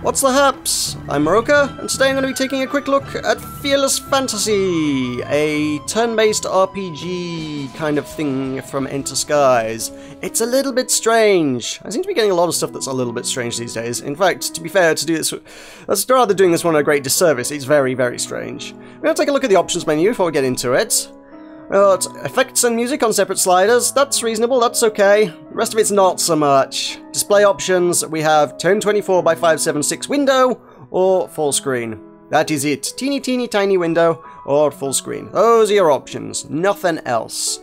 What's the haps? I'm Meroka, and today I'm going to be taking a quick look at Fearless Fantasy, a turn-based RPG kind of thing from Enter Skies. It's a little bit strange. I seem to be getting a lot of stuff that's a little bit strange these days. In fact, to be fair, to do this, that's rather doing this one a great disservice. It's very, very strange. We're going to take a look at the options menu before we get into it. Got effects and music on separate sliders. That's reasonable, that's okay. The rest of it's not so much. Display options, we have 1024 by 576 window or full screen. That is it. Teeny tiny window or full screen. Those are your options, nothing else.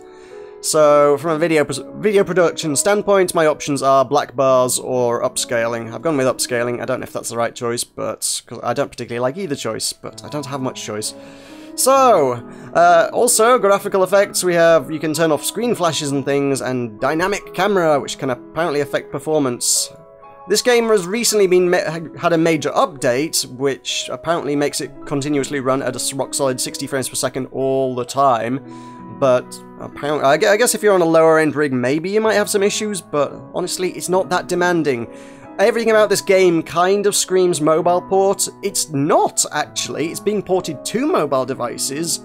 So from a video production standpoint, my options are black bars or upscaling. I've gone with upscaling. I don't know if that's the right choice, but cause I don't particularly like either choice, but I don't have much choice. So, also, graphical effects, you can turn off screen flashes and things, and dynamic camera, which can apparently affect performance. This game has recently had a major update, which apparently makes it continuously run at a rock-solid 60 frames per second all the time. But, apparently, I guess if you're on a lower-end rig, maybe you might have some issues, but honestly, it's not that demanding. Everything about this game kind of screams mobile port. It's not, actually. It's being ported to mobile devices,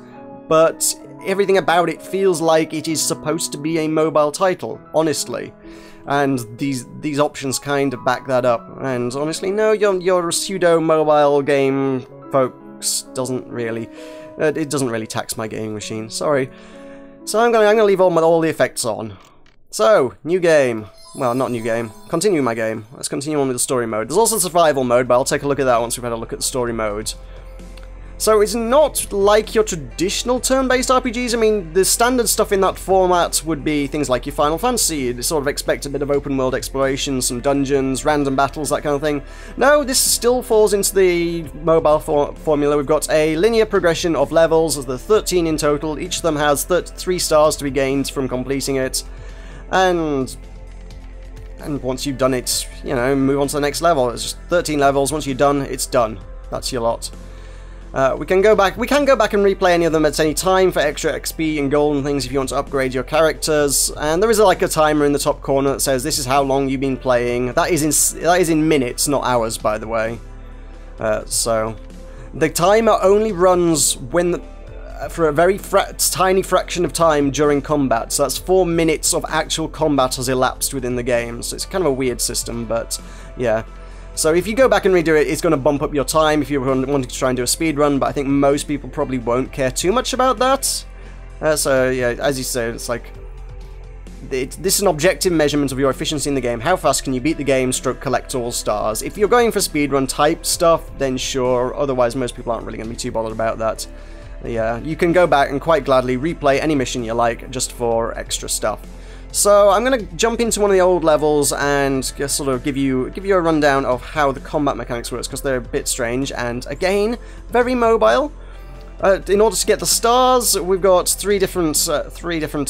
but everything about it feels like it is supposed to be a mobile title, honestly. And these options kind of back that up. And honestly, no, your pseudo-mobile game, folks, doesn't really tax my gaming machine. Sorry. So I'm gonna leave all the effects on. So, new game. Well, not new game. Continue my game. Let's continue on with the story mode. There's also survival mode, but I'll take a look at that once we've had a look at the story mode. So it's not like your traditional turn-based RPGs. I mean, the standard stuff in that format would be things like your Final Fantasy. You'd sort of expect a bit of open-world exploration, some dungeons, random battles, that kind of thing. No, this still falls into the mobile formula. We've got a linear progression of levels. There's 13 in total. Each of them has 3 stars to be gained from completing it. And once you've done it, you know, move on to the next level. It's just 13 levels. Once you're done, it's done. That's your lot. We can go back and replay any of them at any time for extra XP and gold and things if you want to upgrade your characters. And there is like a timer in the top corner that says this is how long you've been playing. That is in minutes, not hours, by the way. So the timer only runs for a very tiny fraction of time during combat, so that's 4 minutes of actual combat has elapsed within the game, so it's kind of a weird system, but yeah. So if you go back and redo it, it's going to bump up your time if you're wanting to try and do a speed run, but I think most people probably won't care too much about that. So yeah, as you say, it's like, this is an objective measurement of your efficiency in the game. How fast can you beat the game, collect all stars? If you're going for speedrun type stuff, then sure, otherwise most people aren't really going to be too bothered about that. Yeah, you can go back and quite gladly replay any mission you like just for extra stuff. So I'm going to jump into one of the old levels and just sort of give you a rundown of how the combat mechanics works, because they're a bit strange and again very mobile. In order to get the stars, we've got three different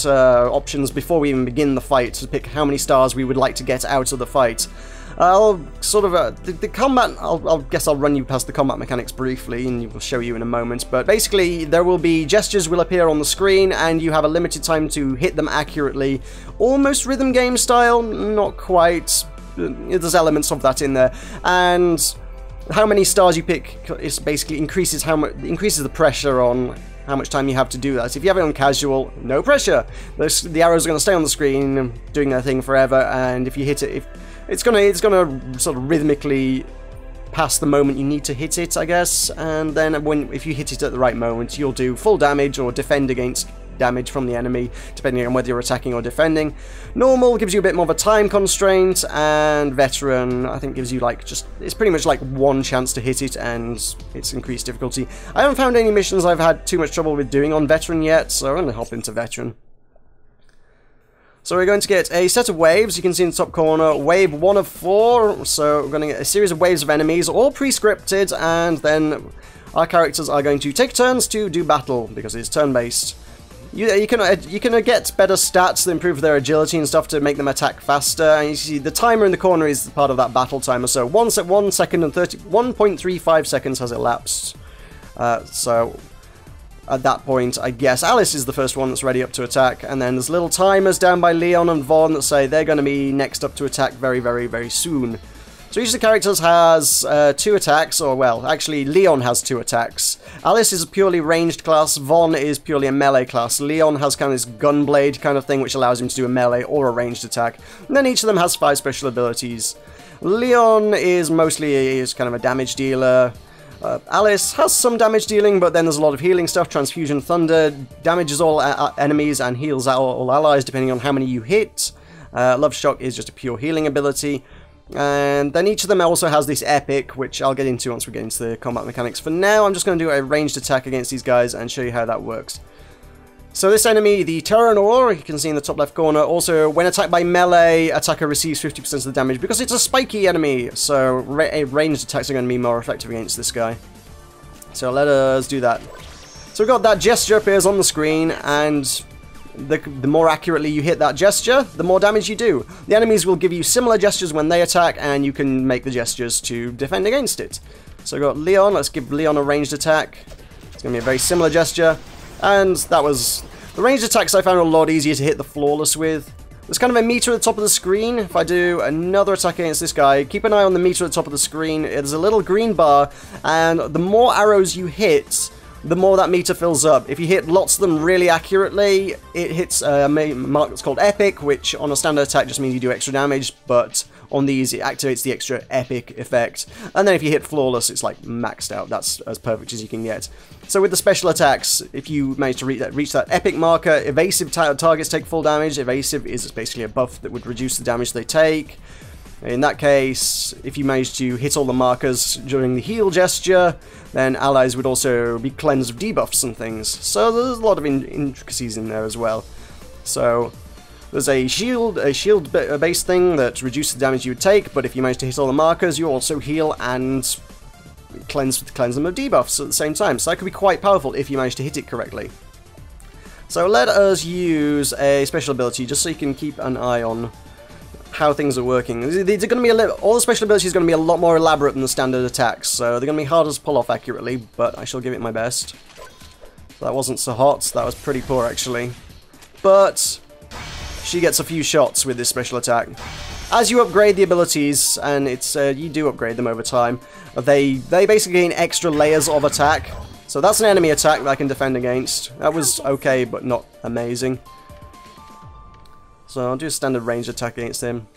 options before we even begin the fight to pick how many stars we would like to get out of the fight. I'll sort of, the combat, I'll guess I'll run you past the combat mechanics briefly and we'll show you in a moment, but basically there will be gestures will appear on the screen and you have a limited time to hit them accurately, almost rhythm game style, not quite, there's elements of that in there, and how many stars you pick is basically increases the pressure on how much time you have to do that. So if you have it on casual, no pressure, the arrows are going to stay on the screen doing their thing forever, and if you hit it, it's gonna sort of rhythmically pass the moment you need to hit it, I guess, and then if you hit it at the right moment, you'll do full damage or defend against damage from the enemy, depending on whether you're attacking or defending. Normal gives you a bit more of a time constraint, and Veteran, I think, gives you it's pretty much like one chance to hit it, and it's increased difficulty. I haven't found any missions I've had too much trouble with doing on Veteran yet, so I'm going to hop into Veteran. So we're going to get a set of waves. You can see in the top corner, wave 1 of 4. So we're going to get a series of waves of enemies, all pre-scripted, and then our characters are going to take turns to do battle, because it's turn-based. You can get better stats that improve their agility and stuff to make them attack faster, and you see the timer in the corner is part of that battle timer, so 1 second and 1.35 seconds has elapsed. So at that point, I guess Alice is the first one that's ready up to attack, and then there's little timers down by Leon and Vaughn that say they're going to be next up to attack very, very, very soon. So each of the characters has 2 attacks, or well, actually Leon has 2 attacks. Alice is a purely ranged class, Vaughn is purely a melee class. Leon has kind of this gunblade kind of thing which allows him to do a melee or a ranged attack. And then each of them has 5 special abilities. Leon is kind of a damage dealer. Alice has some damage dealing, but then there's a lot of healing stuff. Transfusion Thunder damages all enemies and heals all allies depending on how many you hit. Love Shock is just a pure healing ability. And then each of them also has this epic, which I'll get into once we get into the combat mechanics. For now, I'm just going to do a ranged attack against these guys and show you how that works. So this enemy, the Terranor, you can see in the top left corner, also when attacked by melee, attacker receives 50% of the damage because it's a spiky enemy, so ranged attacks are going to be more effective against this guy. So let us do that. So we've got that gesture appears on the screen, and the more accurately you hit that gesture, the more damage you do. The enemies will give you similar gestures when they attack, and you can make the gestures to defend against it. So we've got Leon, let's give Leon a ranged attack. It's going to be a very similar gesture. And that was... The ranged attacks I found a lot easier to hit the flawless with. There's kind of a meter at the top of the screen. If I do another attack against this guy, keep an eye on the meter at the top of the screen. There's a little green bar, and the more arrows you hit, the more that meter fills up. If you hit lots of them really accurately, it hits a mark that's called Epic, which on a standard attack just means you do extra damage, but on these it activates the extra Epic effect. And then if you hit Flawless, it's like maxed out. That's as perfect as you can get. So with the special attacks, if you manage to reach that Epic marker, evasive targets take full damage. Evasive is basically a buff that would reduce the damage they take. In that case, if you manage to hit all the markers during the heal gesture, then allies would also be cleansed of debuffs and things. So there's a lot of intricacies in there as well. So there's a shield-based thing that reduces the damage you would take, but if you manage to hit all the markers, you also heal and cleanse them of debuffs at the same time. So that could be quite powerful if you manage to hit it correctly. So let us use a special ability just so you can keep an eye on how things are working. These are going to be all the special abilities are going to be a lot more elaborate than the standard attacks, so they're going to be harder to pull off accurately, but I shall give it my best. That wasn't so hot, that was pretty poor actually. But she gets a few shots with this special attack. As you upgrade the abilities, and it's you do upgrade them over time, they basically gain extra layers of attack. So that's an enemy attack that I can defend against. That was okay, but not amazing. So I'll do a standard ranged attack against him.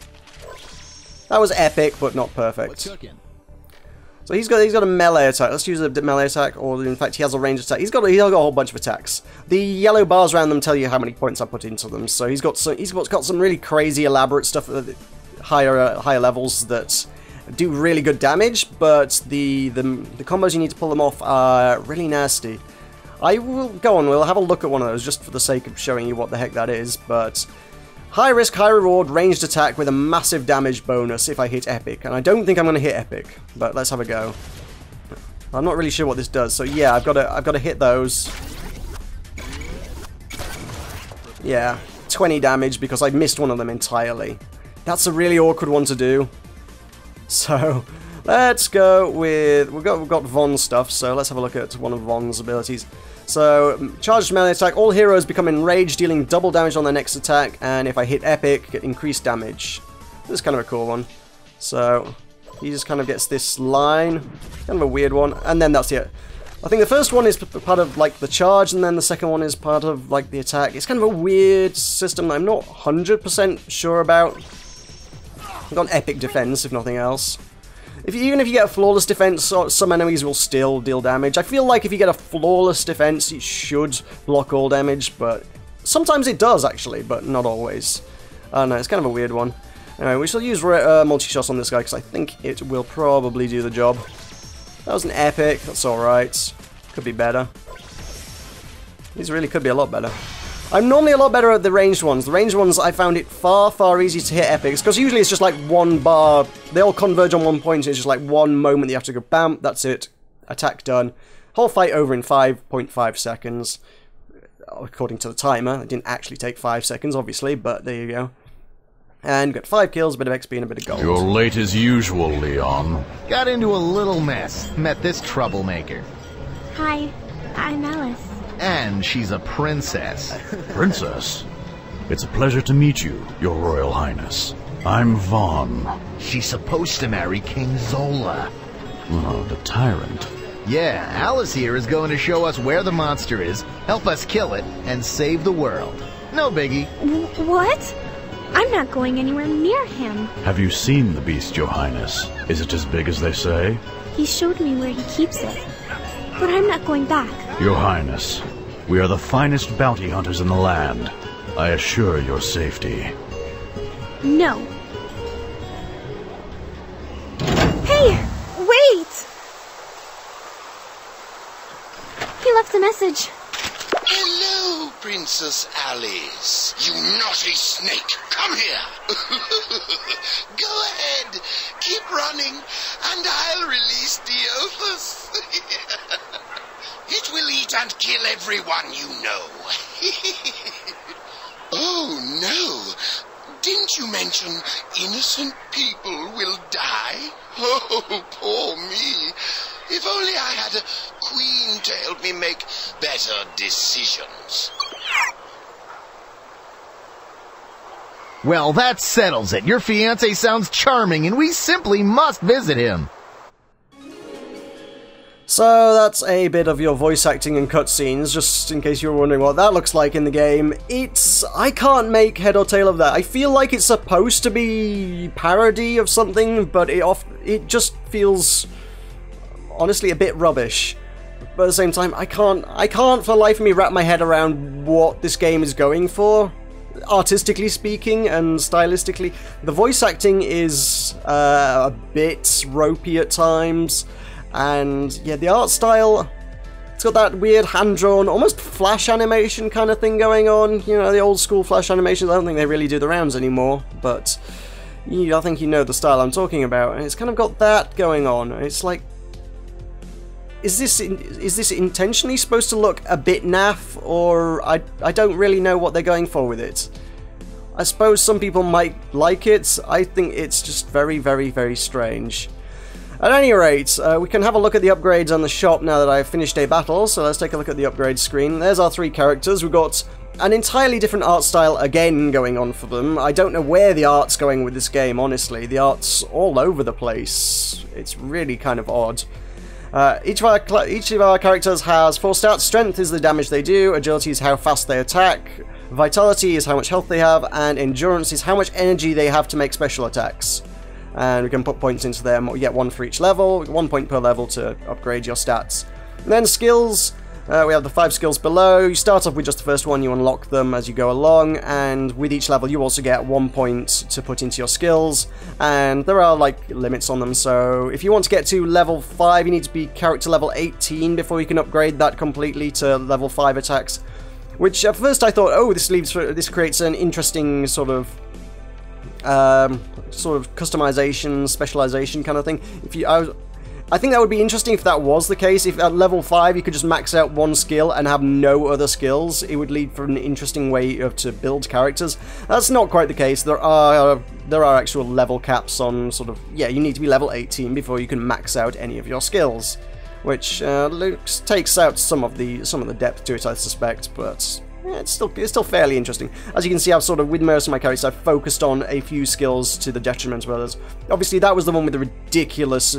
That was epic, but not perfect. So he's got a melee attack. Let's use a melee attack, or in fact he has a ranged attack. He's got a whole bunch of attacks. The yellow bars around them tell you how many points I put into them. So he's got some really crazy, elaborate stuff at higher levels that do really good damage, but the combos you need to pull them off are really nasty. I will go on. We'll have a look at one of those just for the sake of showing you what the heck that is, but. High risk, high reward, ranged attack with a massive damage bonus if I hit Epic. And I don't think I'm going to hit Epic, but let's have a go. I'm not really sure what this does, so yeah, I've got to hit those. Yeah, 20 damage because I missed one of them entirely. That's a really awkward one to do. So, let's go with... We've got Vaughn's stuff, so let's have a look at one of Vaughn's abilities. So, charged melee attack, all heroes become enraged, dealing double damage on their next attack, and if I hit Epic, get increased damage. This is kind of a cool one. So, he just kind of gets this line, kind of a weird one, and then that's it. I think the first one is part of, like, the charge, and then the second one is part of, like, the attack. It's kind of a weird system that I'm not 100% sure about. I've got an Epic defense, if nothing else. Even if you get a flawless defense, some enemies will still deal damage. I feel like if you get a flawless defense, it should block all damage, but sometimes it does, actually, but not always. No, it's kind of a weird one. Anyway, we shall use multi-shots on this guy, because I think it will probably do the job. That was an epic, that's alright. Could be better. These really could be a lot better. I'm normally a lot better at the ranged ones. The ranged ones, I found it far, far easier to hit epics, because usually it's just like one bar, they all converge on one point, it's just like one moment that you have to go, bam, that's it, attack done. Whole fight over in 5.5 seconds, according to the timer. It didn't actually take 5 seconds, obviously, but there you go. And got 5 kills, a bit of XP and a bit of gold. You're late as usual, Leon. Got into a little mess, met this troublemaker. Hi, I'm Alice. And she's a princess. Princess? It's a pleasure to meet you, Your Royal Highness. I'm Vaughn. She's supposed to marry King Zola. Oh, the tyrant. Yeah, Alice here is going to show us where the monster is, help us kill it, and save the world. No biggie. What? I'm not going anywhere near him. Have you seen the beast, Your Highness? Is it as big as they say? He showed me where he keeps it. But I'm not going back. Your Highness, we are the finest bounty hunters in the land. I assure your safety. No. Hey! Wait! He left a message. Hello, Princess Alice. You naughty snake. Come here. Go ahead. Keep running, and I'll release Diothus. It will eat and kill everyone you know. Oh, no. Didn't you mention innocent people will die? Oh, poor me. If only I had a queen to help me make better decisions. Well, that settles it. Your fiancé sounds charming, and we simply must visit him. So that's a bit of your voice acting and cutscenes, just in case you were wondering what that looks like in the game. I can't make head or tail of that. I feel like it's supposed to be parody of something, but it just feels honestly a bit rubbish. But at the same time, I can't for the life of me wrap my head around what this game is going for. Artistically speaking and stylistically, the voice acting is a bit ropey at times. And yeah, the art style, it's got that weird hand-drawn, almost flash animation kind of thing going on. You know, the old school flash animations, I don't think they really do the rounds anymore, but I think you know the style I'm talking about. And it's kind of got that going on. It's like, is this intentionally supposed to look a bit naff, or I don't really know what they're going for with it. I suppose some people might like it. I think it's just very, very, very strange. At any rate, we can have a look at the upgrades on the shop now that I've finished a battle, so let's take a look at the upgrade screen. There's our three characters. We've got an entirely different art style again going on for them. I don't know where the art's going with this game, honestly. The art's all over the place. It's really kind of odd. Each of our characters has 4 stats. Strength is the damage they do, agility is how fast they attack, vitality is how much health they have, and endurance is how much energy they have to make special attacks. And we can put points into them. We get 1 for each level, 1 point per level to upgrade your stats. And then skills, we have the 5 skills below. You start off with just the first one, you unlock them as you go along, and with each level you also get 1 point to put into your skills, and there are like limits on them, so if you want to get to level 5 you need to be character level 18 before you can upgrade that completely to level 5 attacks, which at first I thought, oh, this creates an interesting sort of customization, specialization kind of thing. I think that would be interesting if that was the case. If at level 5 you could just max out 1 skill and have no other skills, it would lead for an interesting way to build characters. That's not quite the case. There are actual level caps on you need to be level 18 before you can max out any of your skills, which takes out some of the depth to it, I suspect, but it's still fairly interesting. As you can see, I've with most of my characters, I've focused on a few skills to the detriment of others. Obviously, that was the one with the ridiculous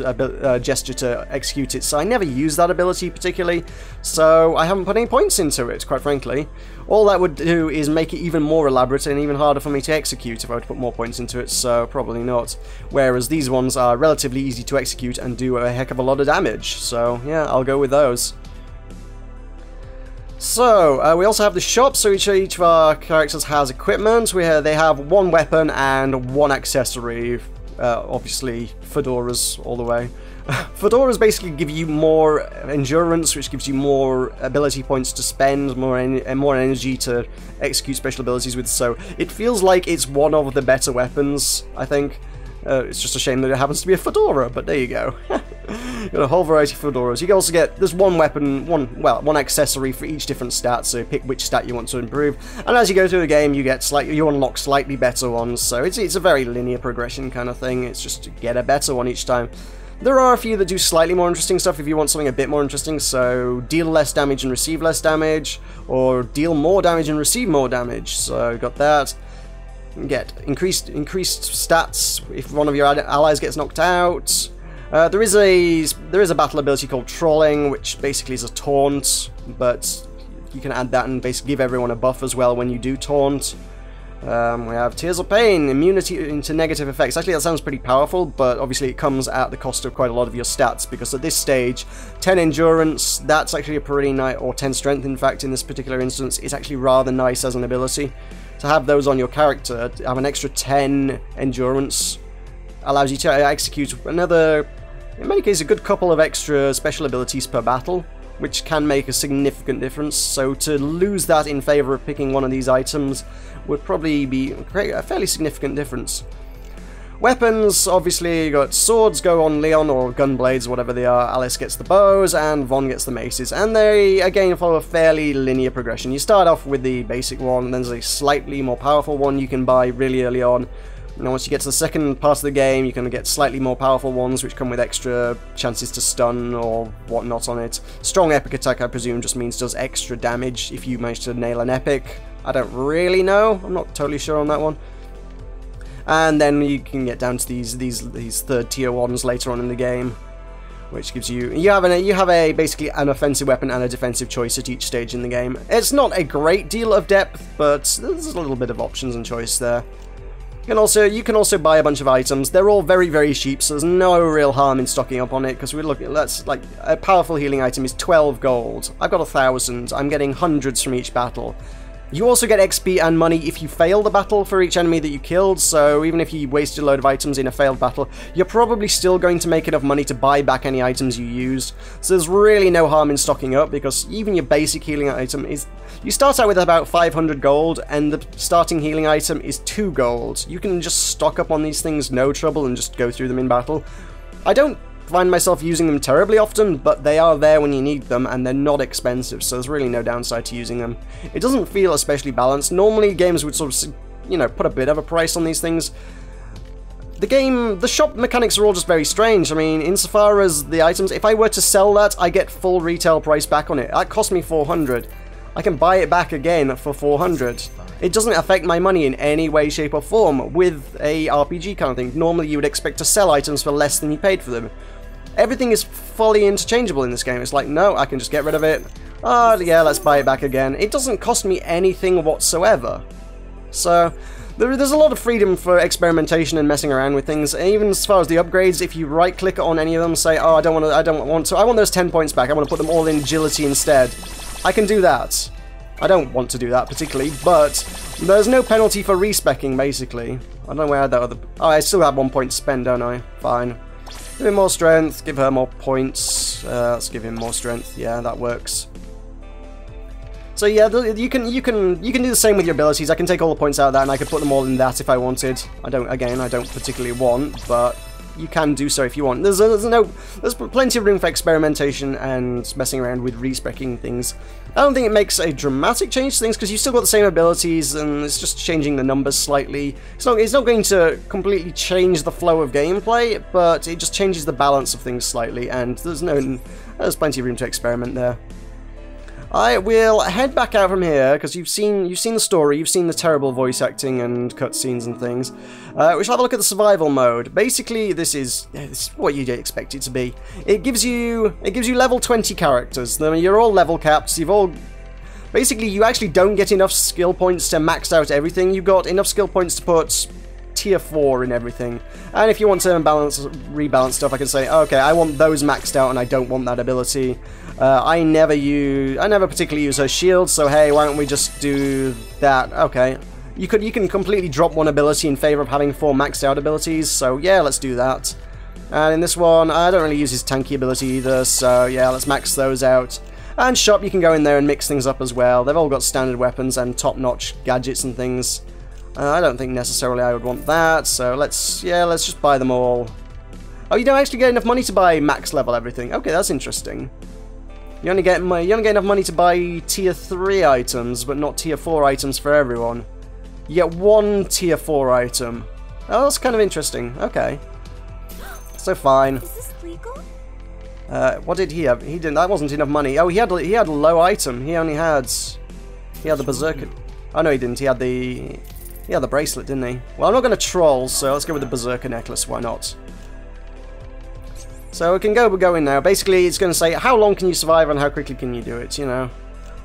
gesture to execute it, so I never used that ability particularly, so I haven't put any points into it, quite frankly. All that would do is make it even more elaborate and even harder for me to execute if I were to put more points into it, so probably not. Whereas these ones are relatively easy to execute and do a heck of a lot of damage, so yeah, I'll go with those. So, we also have the shop, so each of our characters has equipment. They have 1 weapon and 1 accessory, obviously fedoras all the way. Fedoras basically give you more endurance, which gives you more ability points to spend, more energy to execute special abilities with, so it feels like it's one of the better weapons, I think. It's just a shame that it happens to be a fedora, but there you go. Got a whole variety of fedoras. You can also get, there's 1 weapon, one accessory for each different stat, so pick which stat you want to improve. And as you go through the game, you unlock slightly better ones, so it's a very linear progression kind of thing. It's just to get a better one each time. There are a few that do slightly more interesting stuff if you want something a bit more interesting, so deal less damage and receive less damage, or deal more damage and receive more damage, so got that. get increased stats if one of your allies gets knocked out. There is a battle ability called Trolling, which basically is a taunt, but you can add that and basically give everyone a buff as well when you do taunt. We have Tears of Pain, immunity to negative effects. Actually, that sounds pretty powerful, but obviously it comes at the cost of quite a lot of your stats, because at this stage, 10 endurance, that's actually a pretty nice, or 10 strength in fact in this particular instance, it's actually rather nice as an ability. To have those on your character, to have an extra 10 endurance, allows you to execute another, in many cases, a good couple of extra special abilities per battle, which can make a significant difference. So to lose that in favor of picking one of these items would probably be a fairly significant difference. Weapons, obviously, you got swords go on Leon, or gunblades, whatever they are. Alice gets the bows, and Von gets the maces. And they, again, follow a fairly linear progression. You start off with the basic one, then there's a slightly more powerful one you can buy really early on. And once you get to the second part of the game, you can get slightly more powerful ones, which come with extra chances to stun or whatnot on it. Strong epic attack, I presume, just means does extra damage if you manage to nail an epic. I don't really know. I'm not totally sure on that one. And then you can get down to these third tier ones later on in the game, which gives you have a basically an offensive weapon and a defensive choice at each stage in the game. It's not a great deal of depth, but there's a little bit of options and choice there. You can also buy a bunch of items. They're all very, very cheap, so there's no real harm in stocking up on it, because we're looking, that's like, a powerful healing item is 12 gold. I've got 1,000. I'm getting hundreds from each battle. You also get XP and money if you fail the battle for each enemy that you killed, so even if you wasted a load of items in a failed battle, you're probably still going to make enough money to buy back any items you used. So there's really no harm in stocking up, because even your basic healing item is... You start out with about 500 gold, and the starting healing item is 2 gold. You can just stock up on these things no trouble and just go through them in battle. I don't find myself using them terribly often, but they are there when you need them, and they're not expensive, so there's really no downside to using them. It doesn't feel especially balanced. Normally games would sort of, you know, put a bit of a price on these things. The shop mechanics are all just very strange. I mean, insofar as the items, if I were to sell that, I get full retail price back on it. That cost me 400. I can buy it back again for 400. It doesn't affect my money in any way, shape or form with a RPG kind of thing. Normally you would expect to sell items for less than you paid for them. Everything is fully interchangeable in this game. It's like, no, I can just get rid of it. Oh, yeah, let's buy it back again. It doesn't cost me anything whatsoever. So, there's a lot of freedom for experimentation and messing around with things. Even as far as the upgrades, if you right-click on any of them, say, oh, I want those 10 points back. I want to put them all in agility instead. I can do that. I don't want to do that particularly, but there's no penalty for respecking, basically. I don't know where that other... Oh, I still have 1 point to spend, don't I? Fine. Give him more strength, give her more points. Let's give him more strength. Yeah, that works. So yeah, you can do the same with your abilities. I can take all the points out of that, and I could put them all in that if I wanted. I don't particularly want, but you can do so if you want. There's plenty of room for experimentation and messing around with respecking things. I don't think it makes a dramatic change to things, because you've still got the same abilities, and it's just changing the numbers slightly. It's not going to completely change the flow of gameplay, but it just changes the balance of things slightly, and there's plenty of room to experiment there. I will head back out from here, because you've seen the story, you've seen the terrible voice acting and cutscenes and things. We shall have a look at the survival mode. Basically, this is what you'd expect it to be. It gives you level 20 characters. I mean, you're all level capped. Basically, you actually don't get enough skill points to max out everything. You've got enough skill points to put tier 4 in everything. And if you want to rebalance stuff, I can say, okay, I want those maxed out and I don't want that ability. I never particularly use her shield, so hey, why don't we just do that? Okay. You can completely drop one ability in favor of having 4 maxed out abilities, so yeah, let's do that. And in this one, I don't really use his tanky ability either, so yeah, let's max those out. And shop, you can go in there and mix things up as well. They've all got standard weapons and top-notch gadgets and things. I don't think necessarily I would want that, so let's just buy them all. Oh, you don't actually get enough money to buy max level everything. Okay, that's interesting. You only get enough money to buy tier 3 items, but not tier 4 items for everyone. You get 1 tier 4 item. Oh, that's kind of interesting. Okay. So fine. Is this legal? What did he have? He didn't. That wasn't enough money. Oh, he had a low item. He had the berserker. Oh no, he didn't. He had the Yeah, the bracelet, didn't he? Well, I'm not going to troll, so let's go with the Berserker necklace. Why not? So we can go in now. Basically, it's going to say how long can you survive and how quickly can you do it, you know.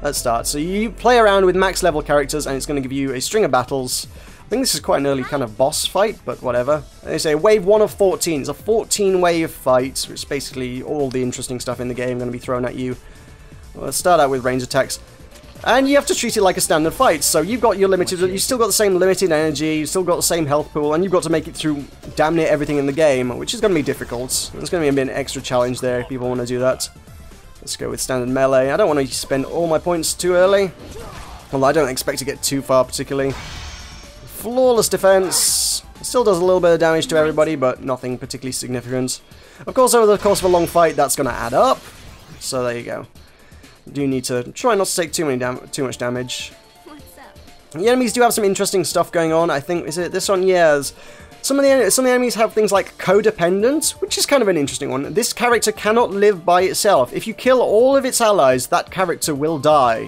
Let's start. So you play around with max level characters and it's going to give you a string of battles. I think this is quite an early kind of boss fight, but whatever. They say wave 1 of 14. It's a 14 wave fight, which is basically all the interesting stuff in the game going to be thrown at you. Well, let's start out with range attacks. And you have to treat it like a standard fight, so you've got your limited, you've still got the same limited energy, you've still got the same health pool, and you've got to make it through damn near everything in the game, which is going to be difficult. There's going to be a bit of an extra challenge there if people want to do that. Let's go with standard melee. I don't want to spend all my points too early, although I don't expect to get too far particularly. Flawless defense. Still does a little bit of damage to everybody, but nothing particularly significant. Of course, over the course of a long fight, that's going to add up, so there you go. Do need to try not to take too much damage. What's up? The enemies do have some interesting stuff going on. I think, is it this one? Yes. Some of the enemies have things like codependent, which is kind of an interesting one. This character cannot live by itself. If you kill all of its allies, that character will die,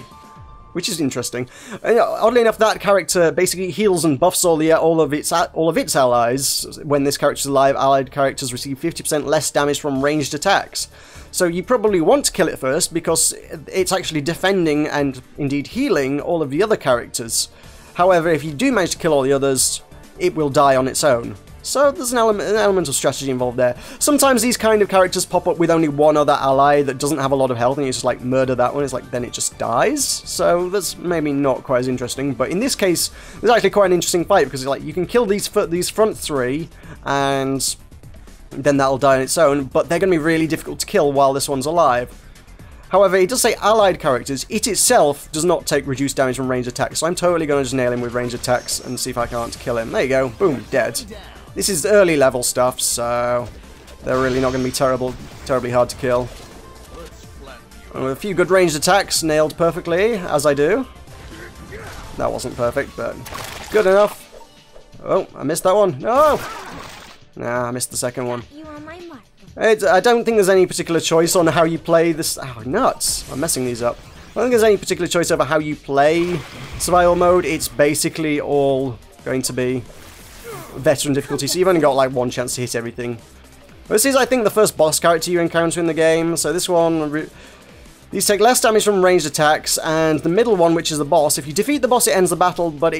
which is interesting. And, oddly enough, that character basically heals and buffs all of its allies. When this character is alive, allied characters receive 50% less damage from ranged attacks. So you probably want to kill it first because it's actually defending and indeed healing all of the other characters. However, if you do manage to kill all the others, it will die on its own. So there's an element of strategy involved there. Sometimes these kind of characters pop up with only one other ally that doesn't have a lot of health and you just like murder that one. It's like then it just dies. So that's maybe not quite as interesting. But in this case, it's actually quite an interesting fight because it's like you can kill these front three and then that'll die on its own, but they're going to be really difficult to kill while this one's alive. However, it does say allied characters. It itself does not take reduced damage from ranged attacks, so I'm totally going to just nail him with ranged attacks and see if I can't kill him. There you go. Boom. Dead. This is early level stuff, so they're really not going to be terribly hard to kill. And with a few good ranged attacks nailed perfectly, as I do. That wasn't perfect, but good enough. Oh, I missed that one. No! Nah, I missed the second one. You on my mark. I don't think there's any particular choice on how you play this. Oh, nuts! I'm messing these up. I don't think there's any particular choice over how you play survival mode. It's basically all going to be veteran difficulty, so you've only got like one chance to hit everything. This is, I think, the first boss character you encounter in the game, so this one... These take less damage from ranged attacks, and the middle one, which is the boss, if you defeat the boss, it ends the battle, but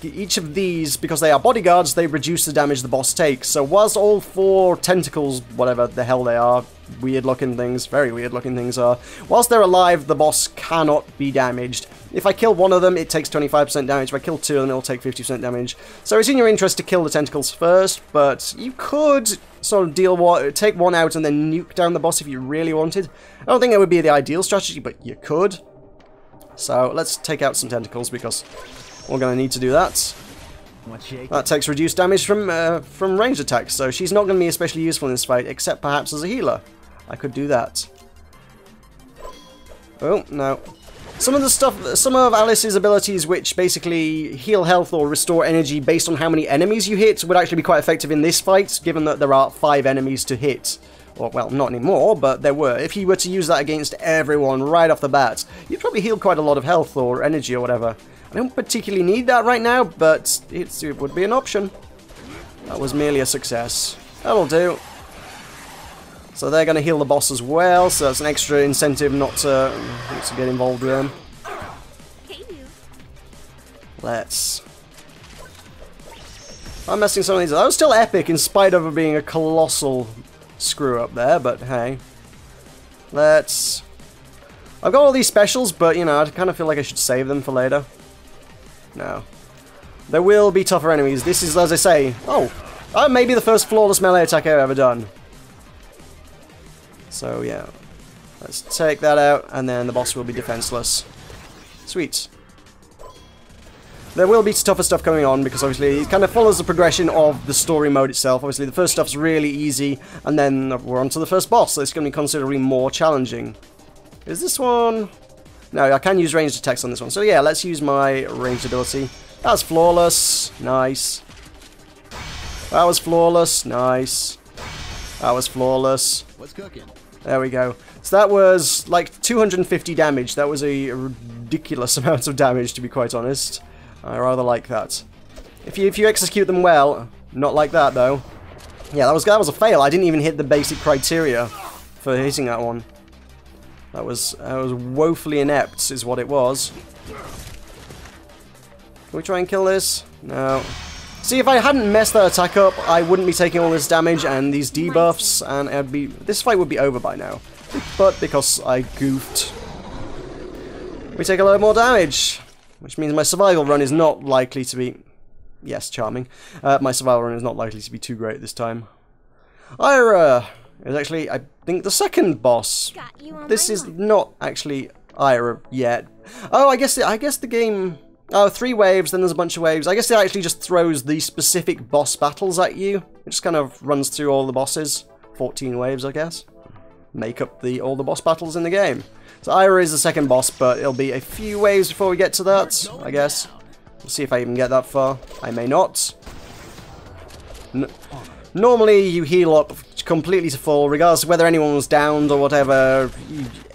each of these, because they are bodyguards, they reduce the damage the boss takes. So whilst all 4 tentacles, whatever the hell they are, weird looking things, very weird looking things are, whilst they're alive, the boss cannot be damaged. If I kill one of them, it takes 25% damage. If I kill 2 of them, it'll take 50% damage. So it's in your interest to kill the tentacles first, but you could sort of take one out and then nuke down the boss if you really wanted. I don't think it would be the ideal strategy, but you could. So let's take out some tentacles because we're going to need to do that. That takes reduced damage from ranged attacks, so she's not going to be especially useful in this fight, except perhaps as a healer. I could do that. Oh, no. Some of Alice's abilities, which basically heal health or restore energy based on how many enemies you hit, would actually be quite effective in this fight, given that there are 5 enemies to hit. Or, well, not anymore, but there were. If you were to use that against everyone right off the bat, you'd probably heal quite a lot of health or energy or whatever. I don't particularly need that right now, but it would be an option. That was merely a success. That'll do. So they're going to heal the boss as well, so that's an extra incentive not to get involved with them. Hey, you. Let's... I'm messing some of these up. That was still epic in spite of it being a colossal screw up there, but hey. Let's... I've got all these specials, but, you know, I kind of feel like I should save them for later. No. There will be tougher enemies. This is, as I say... Oh! That may be the first flawless melee attack I've ever done. So, yeah. Let's take that out, and then the boss will be defenseless. Sweet. There will be tougher stuff going on, because obviously it kind of follows the progression of the story mode itself. Obviously the first stuff's really easy, and then we're on to the first boss, so it's going to be considerably more challenging. Is this one... No, I can use ranged attacks on this one. So yeah, let's use my ranged ability. That's flawless. Nice. That was flawless. Nice. That was flawless. What's cooking? There we go. So that was like 250 damage. That was a ridiculous amount of damage, to be quite honest. I rather like that. If you execute them well, not like that though. Yeah, that was a fail. I didn't even hit the basic criteria for hitting that one. That was woefully inept, is what it was. Can we try and kill this? No. See, if I hadn't messed that attack up, I wouldn't be taking all this damage and these debuffs, and this fight would be over by now. But because I goofed, we take a lot more damage, which means my survival run is not likely to be... Yes, charming. My survival run is not likely to be too great this time. Ira is actually, I think, the second boss. This is not actually Ira yet. Oh, I guess the game... Oh, 3 waves, then there's a bunch of waves. I guess it actually just throws the specific boss battles at you. It just kind of runs through all the bosses. 14 waves, I guess. Make up all the boss battles in the game. So Ira is the second boss, but it'll be a few waves before we get to that, I guess. We'll see if I even get that far. I may not. Normally, you heal up completely to full, regardless of whether anyone was downed or whatever.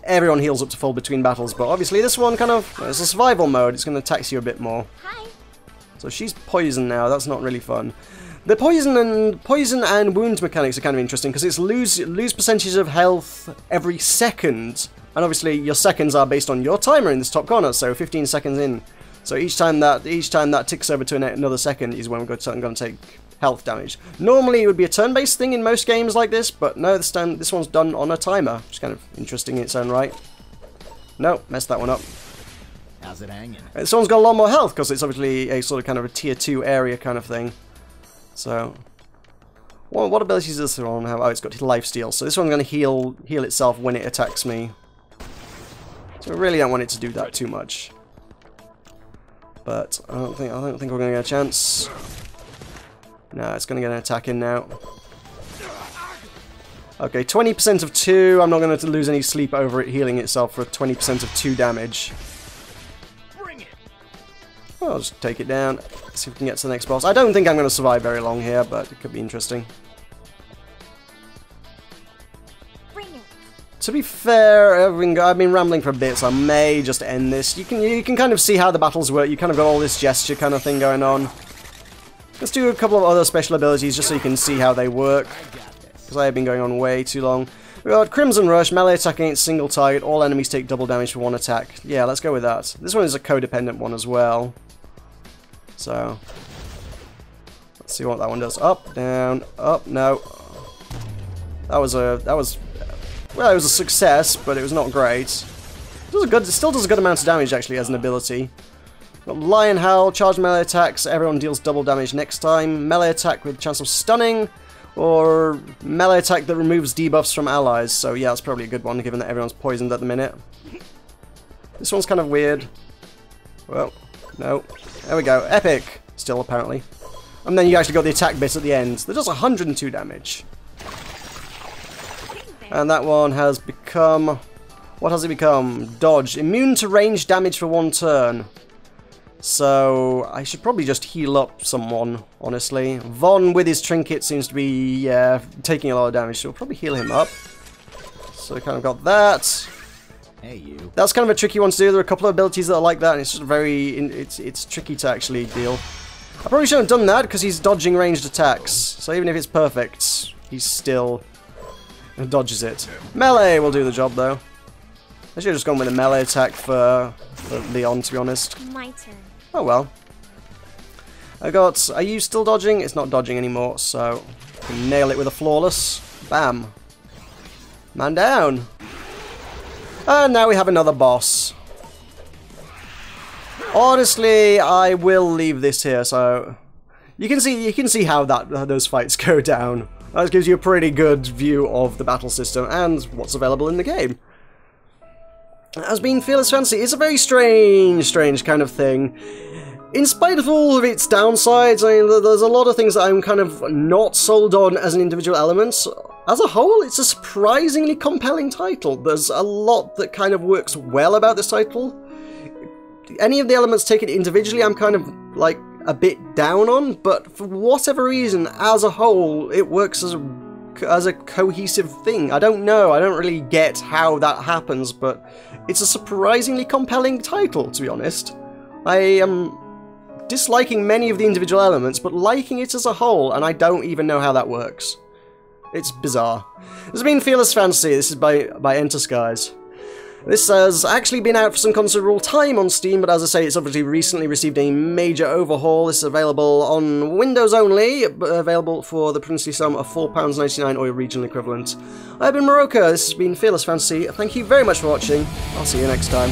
Everyone heals up to full between battles, but obviously this one kind of... It's a survival mode, it's going to tax you a bit more. Hi. So she's poisoned now, that's not really fun. The poison and wound mechanics are kind of interesting, because it's lose percentage of health every second. And obviously your seconds are based on your timer in this top corner, so 15 seconds in. So each time that ticks over to another second is when we're going to take health damage. Normally it would be a turn-based thing in most games like this, but no, this one's done on a timer, which is kind of interesting in its own right. No, messed that one up. How's it hanging? This one's got a lot more health, because it's obviously a sort of kind of a tier 2 area kind of thing. So, what abilities does this one have? Oh, it's got lifesteal, so this one's going to heal itself when it attacks me. So I really don't want it to do that too much. But I don't think we're going to get a chance. No, it's going to get an attack in now. Okay, 20% of 2. I'm not going to lose any sleep over it healing itself for 20% of 2 damage. Well, I'll just take it down. See if we can get to the next boss. I don't think I'm going to survive very long here, but it could be interesting. To be fair, I've been rambling for a bit, so I may just end this. You can kind of see how the battles work. You kind of got all this gesture kind of thing going on. Let's do a couple of other special abilities just so you can see how they work, because I have been going on way too long. We got Crimson Rush, melee attack against single target. All enemies take double damage for 1 attack. Yeah, let's go with that. This one is a codependent one as well. So let's see what that one does. Up, down, up. No, that was well, it was a success, but it was not great. It still does a good amount of damage, actually, as an ability. Got Lion Howl, charge melee attacks, everyone deals double damage next time. Melee attack with chance of stunning, or melee attack that removes debuffs from allies. So yeah, that's probably a good one, given that everyone's poisoned at the minute. This one's kind of weird. Well, no. There we go. Epic, still, apparently. And then you actually got the attack bit at the end. That does 102 damage. And that one has become... What has it become? Dodge. Immune to range damage for 1 turn. So, I should probably just heal up someone, honestly. Von, with his trinket, seems to be, taking a lot of damage, so we'll probably heal him up. So, we kind of got that. Hey, you. That's kind of a tricky one to do. There are a couple of abilities that are like that, and it's just very... It's tricky to actually deal. I probably shouldn't have done that, because he's dodging ranged attacks. So, even if it's perfect, he's still... dodges it. Melee will do the job, though. I should have just gone with a melee attack for Leon, to be honest. My turn. Oh well. I got... Are you still dodging? It's not dodging anymore, so... I can nail it with a flawless. Bam. Man down. And now we have another boss. Honestly, I will leave this here, so... You can see how those fights go down. That gives you a pretty good view of the battle system and what's available in the game. As being Fearless Fantasy, it's a very strange kind of thing. In spite of all of its downsides, I mean, there's a lot of things that I'm kind of not sold on as an individual element. As a whole, it's a surprisingly compelling title. There's a lot that kind of works well about this title. Any of the elements taken individually, I'm kind of, like, a bit down on, but for whatever reason, as a whole, it works as a cohesive thing. I don't know, I don't really get how that happens, but it's a surprisingly compelling title, to be honest. I am disliking many of the individual elements, but liking it as a whole, and I don't even know how that works. It's bizarre. This has been Fearless Fantasy. This is by Enter Skies. This has actually been out for some considerable time on Steam, but as I say, it's obviously recently received a major overhaul. This is available on Windows only, but available for the princely sum of £4.99 or your regional equivalent. I've been Meroka. This has been Fearless Fantasy. Thank you very much for watching. I'll see you next time.